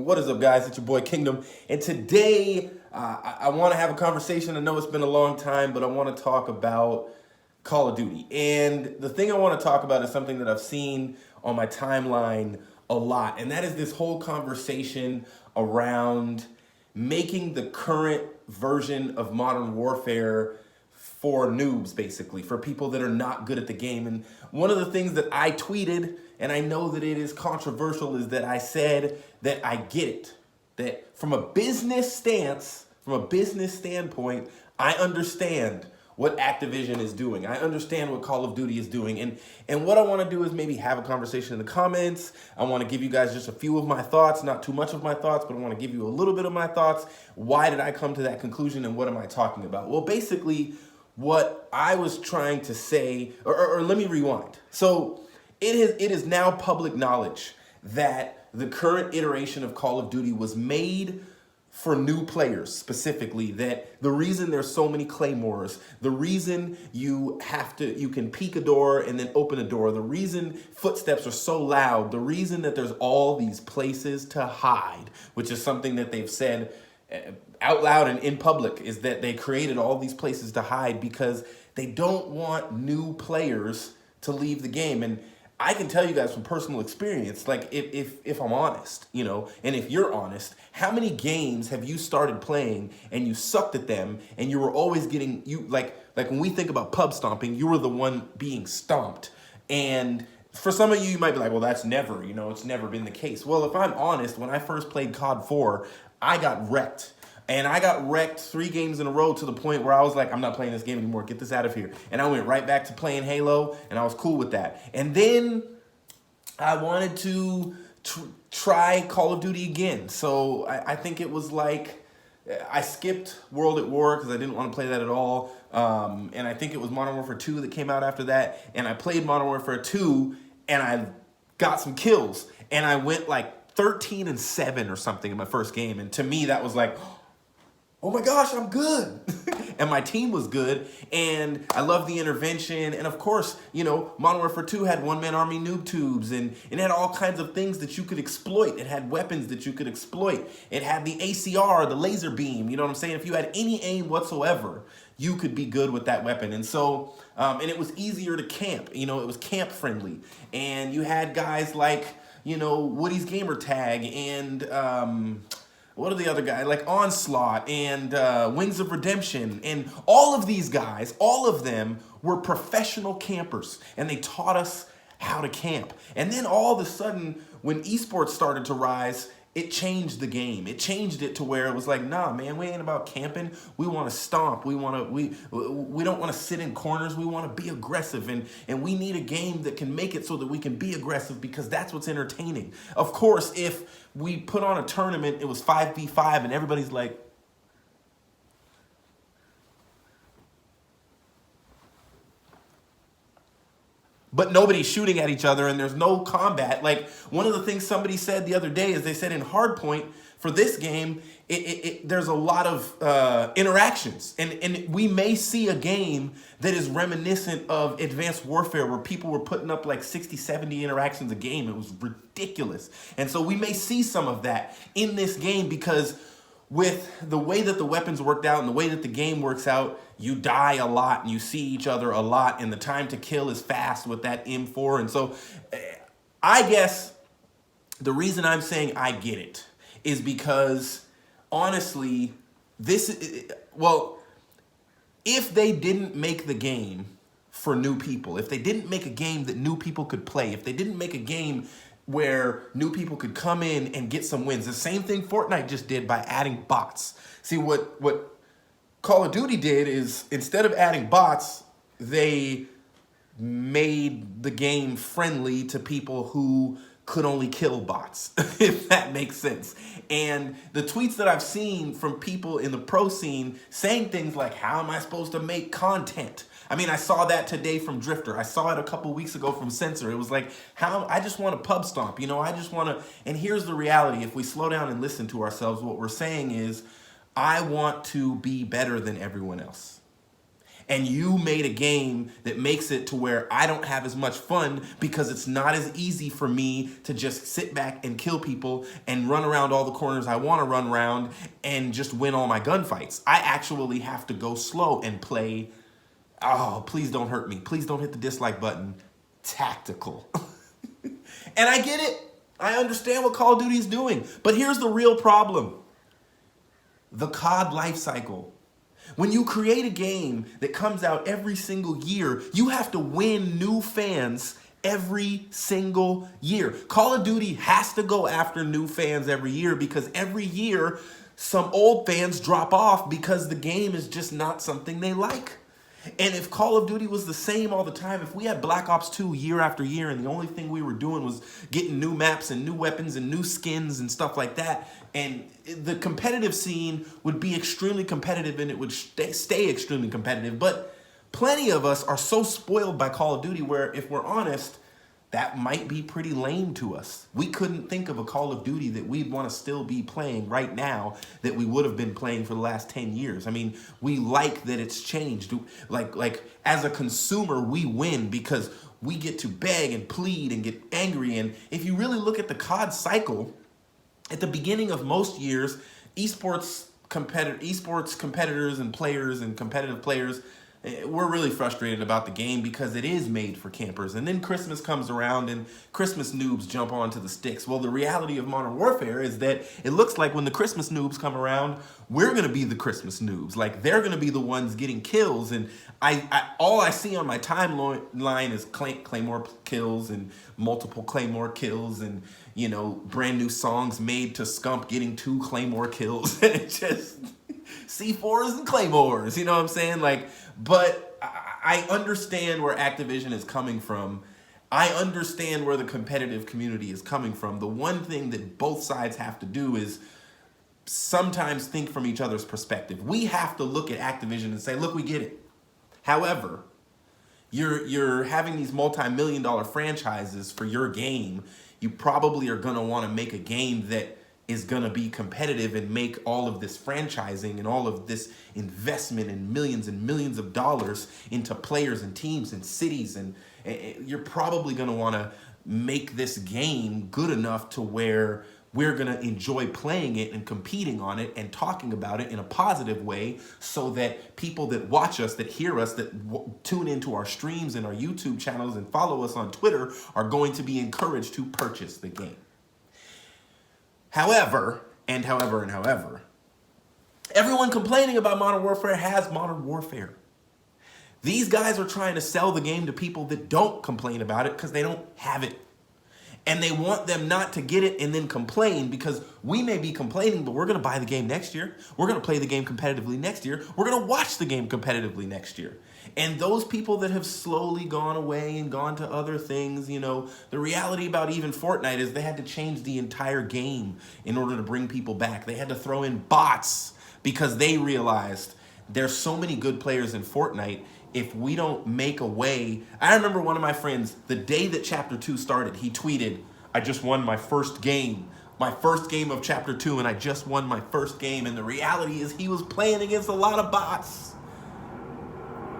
What is up, guys? It's your boy Kingdom, and today I want to have a conversation. I know it's been a long time, but I want to talk about Call of Duty. And the thing I want to talk about is something that I've seen on my timeline a lot, and that is this whole conversation around making the current version of Modern Warfare for noobs, basically, for people that are not good at the game. And one of the things that I tweeted, and I know that it is controversial, is that I said that I get it. That from a business standpoint, I understand what Activision is doing. I understand what Call of Duty is doing. And what I want to do is maybe have a conversation in the comments. I want to give you guys just a few of my thoughts, not too much of my thoughts, but I want to give you a little bit of my thoughts. Why did I come to that conclusion, and what am I talking about? Well, basically, what I was trying to say, or let me rewind. So it is now public knowledge that the current iteration of Call of Duty was made for new players specifically, that the reason there's so many claymores, the reason you can peek a door and then open a door, the reason footsteps are so loud, the reason that there's all these places to hide, which is something that they've said out loud and in public, is that they created all these places to hide because they don't want new players to leave the game. And I can tell you guys from personal experience, like if I'm honest, and if you're honest, how many games have you started playing and you sucked at them and you were always getting, like when we think about pub stomping, you were the one being stomped. And for some of you, you might be like, well, that's never, it's never been the case. Well, if I'm honest, when I first played COD 4, I got wrecked. And I got wrecked 3 games in a row to the point where I was like, I'm not playing this game anymore. Get this out of here. And I went right back to playing Halo, and I was cool with that. And then I wanted to try Call of Duty again. So I think it was like, I skipped World at War because I didn't want to play that at all. And I think it was Modern Warfare 2 that came out after that. And I played Modern Warfare 2, and I got some kills. And I went like 13-7 or something in my first game. And to me, that was like, oh my gosh, I'm good. And my team was good, and I loved the intervention. And of course, Modern Warfare 2 had one-man army noob tubes, and it had all kinds of things that you could exploit. It had weapons that you could exploit. It had the ACR, the laser beam, you know what I'm saying? If you had any aim whatsoever, you could be good with that weapon. And so, and it was easier to camp, it was camp friendly. And you had guys like, Woody's Gamer Tag and, what are the other guys? Like Onslaught and Wings of Redemption. And all of these guys, all of them were professional campers. And they taught us how to camp. And then all of a sudden, when esports started to rise, it changed the game. It changed it to where it was like, nah, man, we ain't about camping. We want to stomp. We don't want to sit in corners. We want to be aggressive. And we need a game that can make it so that we can be aggressive, because that's what's entertaining. Of course, if we put on a tournament, it was 5v5, and everybody's like, but nobody's shooting at each other and there's no combat. Like, one of the things somebody said the other day is they said in Hardpoint for this game, there's a lot of interactions. And we may see a game that is reminiscent of Advanced Warfare, where people were putting up like 60, 70 interactions a game. It was ridiculous. And so we may see some of that in this game, because with the way that the weapons worked out and the way that the game works out, you die a lot and you see each other a lot, and the time to kill is fast with that M4. And so I guess the reason I'm saying I get it is because, honestly, if they didn't make the game for new people, if they didn't make a game that new people could play, if they didn't make a game where new people could come in and get some wins. The same thing Fortnite just did by adding bots. See, what Call of Duty did is, instead of adding bots, they made the game friendly to people who could only kill bots, if that makes sense. And the tweets that I've seen from people in the pro scene saying things like, how am I supposed to make content? I mean, I saw that today from Drifter. I saw it a couple weeks ago from Censor. It was like, I just want to pub stomp, I just want to, and here's the reality. If we slow down and listen to ourselves, what we're saying is, I want to be better than everyone else. and you made a game that makes it to where I don't have as much fun because it's not as easy for me to just sit back and kill people and run around all the corners I want to run around and just win all my gunfights. I actually have to go slow and play, oh, please don't hurt me. Please don't hit the dislike button. Tactical. And I get it. I understand what Call of Duty is doing. But here's the real problem. The COD life cycle. When you create a game that comes out every single year, you have to win new fans every single year. Call of Duty has to go after new fans every year because every year some old fans drop off because the game is just not something they like. And if Call of Duty was the same all the time, if we had Black Ops 2 year after year and the only thing we were doing was getting new maps and new weapons and new skins and stuff like that, and the competitive scene would be extremely competitive and it would stay extremely competitive. But plenty of us are so spoiled by Call of Duty where, if we're honest, that might be pretty lame to us. We couldn't think of a Call of Duty that we'd want to still be playing right now that we would have been playing for the last 10 years. I mean, we like that it's changed. Like as a consumer, we win because we get to beg and plead and get angry. And if you really look at the COD cycle, at the beginning of most years, esports competitors and players and competitive players, we're really frustrated about the game because it is made for campers. And then Christmas comes around and Christmas noobs jump onto the sticks. Well, the reality of Modern Warfare is that it looks like when the Christmas noobs come around, we're going to be the Christmas noobs. Like, they're going to be the ones getting kills. And all I see on my timeline is Claymore kills and multiple Claymore kills and, you know, brand new songs made to Scump getting 2 Claymore kills. And it just... C4s and Claymores, you know what I'm saying? Like, but I understand where Activision is coming from. I understand where the competitive community is coming from. The one thing that both sides have to do is sometimes think from each other's perspective. We have to look at Activision and say, look, we get it. However, you're having these multi-million-dollar franchises for your game. You probably are going to want to make a game that is going to be competitive and make all of this franchising and all of this investment in millions and millions of dollars into players and teams and cities. And you're probably going to want to make this game good enough to where we're going to enjoy playing it and competing on it and talking about it in a positive way so that people that watch us, that hear us, that tune into our streams and our YouTube channels and follow us on Twitter are going to be encouraged to purchase the game. However, everyone complaining about Modern Warfare has Modern Warfare. These guys are trying to sell the game to people that don't complain about it because they don't have it. And they want them not to get it and then complain because we may be complaining, but we're going to buy the game next year. We're going to play the game competitively next year. We're going to watch the game competitively next year. And those people that have slowly gone away and gone to other things, you know, the reality about even Fortnite is they had to change the entire game in order to bring people back. They had to throw in bots because they realized there's so many good players in Fortnite. If we don't make a way, I remember one of my friends, the day that Chapter 2 started, he tweeted, I just won my first game of Chapter 2, and I just won my first game. And the reality is he was playing against a lot of bots.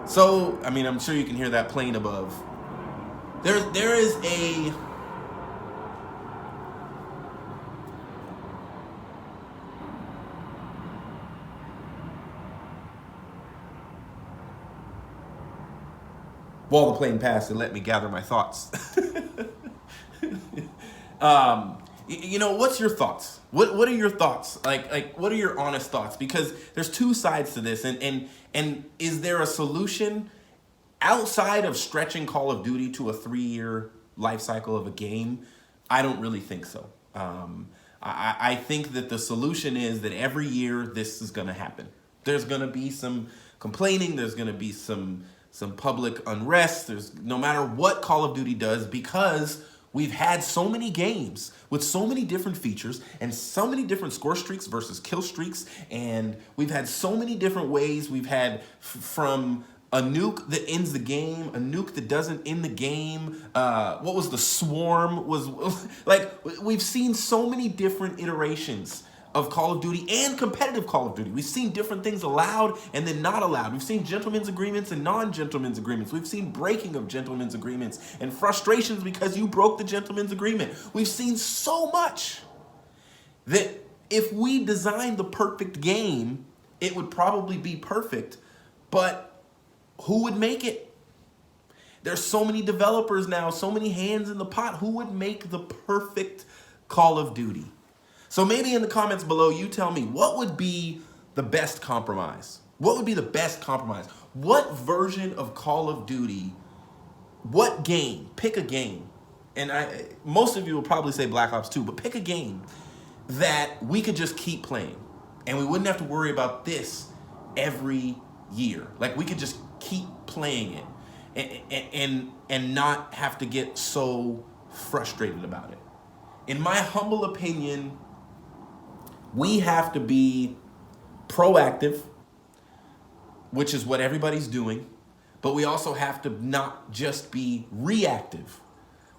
So, I mean, I'm sure you can hear that plane above. There is a... While the plane passed, it let me gather my thoughts. You know, what's your thoughts? What are your thoughts? Like, what are your honest thoughts? Because there's two sides to this, and is there a solution outside of stretching Call of Duty to a 3-year life cycle of a game? I don't really think so. I think that the solution is that every year this is going to happen. There's going to be some complaining. There's going to be some public unrest. There's no matter what Call of Duty does, because we've had so many games with so many different features and so many different score streaks versus kill streaks, and we've had so many different ways. We've had from a nuke that ends the game, a nuke that doesn't end the game. What was the swarm? Was like, we've seen so many different iterations of Call of Duty and competitive Call of Duty. We've seen different things allowed and then not allowed. We've seen gentlemen's agreements and non-gentlemen's agreements. We've seen breaking of gentlemen's agreements and frustrations because you broke the gentleman's agreement. We've seen so much that if we designed the perfect game, it would probably be perfect, but who would make it? There's so many developers now, so many hands in the pot. Who would make the perfect Call of Duty? So maybe in the comments below, you tell me, what would be the best compromise? What would be the best compromise? What version of Call of Duty, what game, pick a game. And most of you will probably say Black Ops 2, but pick a game that we could just keep playing. And we wouldn't have to worry about this every year. Like we could just keep playing it and not have to get so frustrated about it. In my humble opinion, we have to be proactive, which is what everybody's doing, but we also have to not just be reactive.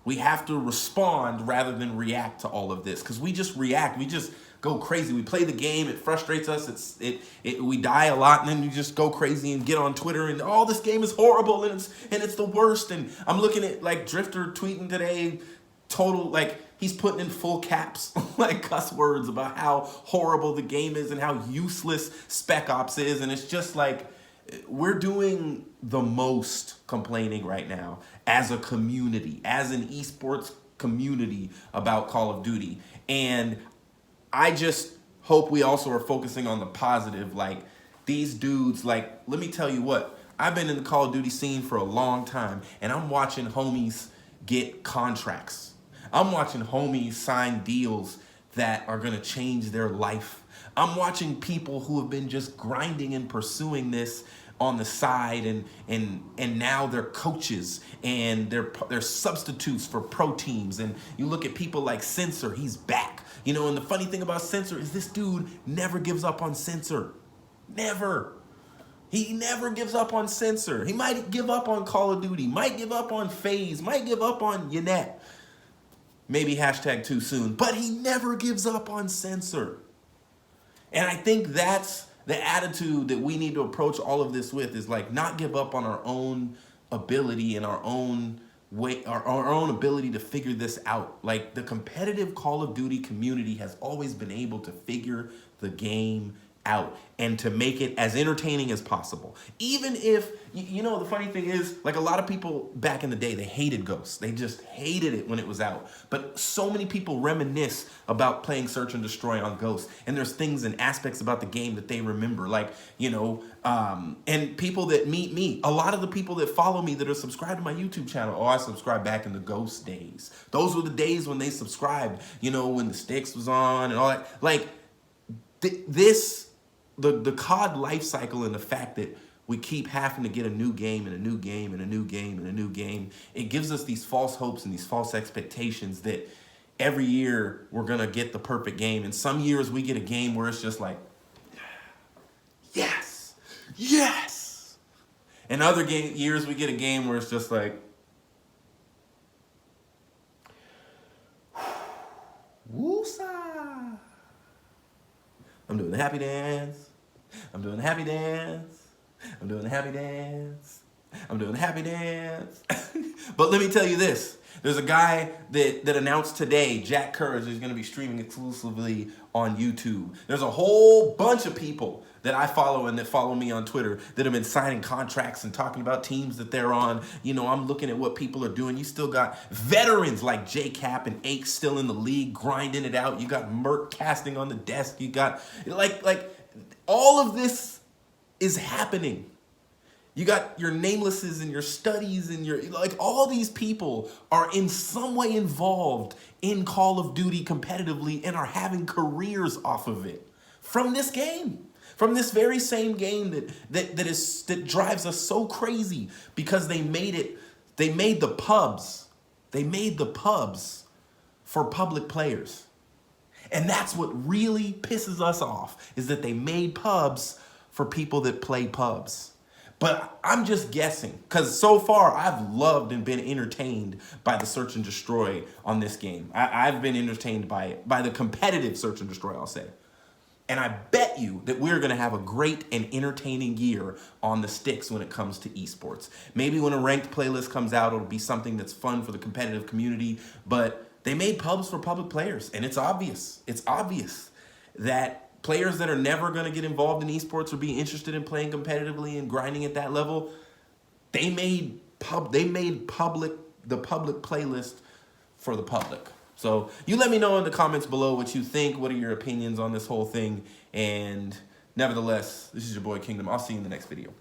We have to respond rather than react to all of this, because we just react. We just go crazy. We play the game. It frustrates us. We die a lot, and then you just go crazy and get on Twitter and oh, this game is horrible and it's the worst. And I'm looking at like Drifter tweeting today, total like he's putting in full caps like cuss words about how horrible the game is and how useless Spec Ops is, and it's just like we're doing the most complaining right now as a community, as an esports community about Call of Duty. And I just hope we also are focusing on the positive. Like these dudes, like, let me tell you what, I've been in the Call of Duty scene for a long time, and I'm watching homies get contracts. I'm watching homies sign deals that are gonna change their life. I'm watching people who have been just grinding and pursuing this on the side, and now they're coaches and they're substitutes for pro teams. And you look at people like Sensor, he's back. You know, and the funny thing about Sensor is this dude never gives up on Sensor. Never. He never gives up on Sensor. He might give up on Call of Duty, might give up on FaZe, might give up on Yanet. Maybe hashtag too soon, but he never gives up on Sensor. And I think that's the attitude that we need to approach all of this with, is like not give up on our own ability and our own way, our own ability to figure this out. Like the competitive Call of Duty community has always been able to figure the game out and to make it as entertaining as possible. Even if, you know, the funny thing is, like a lot of people back in the day, they hated Ghosts. They just hated it when it was out. But so many people reminisce about playing Search and Destroy on Ghosts. And there's things and aspects about the game that they remember. Like, you know, and people that meet me, a lot of the people that follow me that are subscribed to my YouTube channel, oh, I subscribed back in the Ghost days. Those were the days when they subscribed, you know, when the Sticks was on and all that. Like, the COD life cycle, and the fact that we keep having to get a new game and a new game and a new game and a new game, it gives us these false hopes and these false expectations that every year we're gonna get the perfect game. And some years we get a game where it's just like, yes, yes. And other years we get a game where it's just like, woosah. I'm doing the happy dance. I'm doing the happy dance. I'm doing the happy dance. I'm doing the happy dance. But let me tell you this. There's a guy that announced today, Jack Courage, is going to be streaming exclusively on YouTube. There's a whole bunch of people that I follow and that follow me on Twitter that have been signing contracts and talking about teams that they're on. You know, I'm looking at what people are doing. You still got veterans like J-Cap and Ake still in the league grinding it out. You got Merc casting on the desk. You got like all of this is happening. You got your Namelesses and your Studies and your, like, all these people are in some way involved in Call of Duty competitively and are having careers off of it from this game, from this very same game that drives us so crazy, because they made the pubs for public players. And that's what really pisses us off, is that they made pubs for people that play pubs. But I'm just guessing, because so far I've loved and been entertained by the Search and Destroy on this game. I've been entertained by it, by the competitive Search and Destroy, I'll say. And I bet you that we're going to have a great and entertaining year on the sticks when it comes to esports. Maybe when a ranked playlist comes out, it'll be something that's fun for the competitive community. But they made pubs for public players, and it's obvious. It's obvious that players that are never going to get involved in esports or be interested in playing competitively and grinding at that level, they made the public playlist for the public. So you let me know in the comments below what you think. What are your opinions on this whole thing? And nevertheless, this is your boy Kingdom. I'll see you in the next video.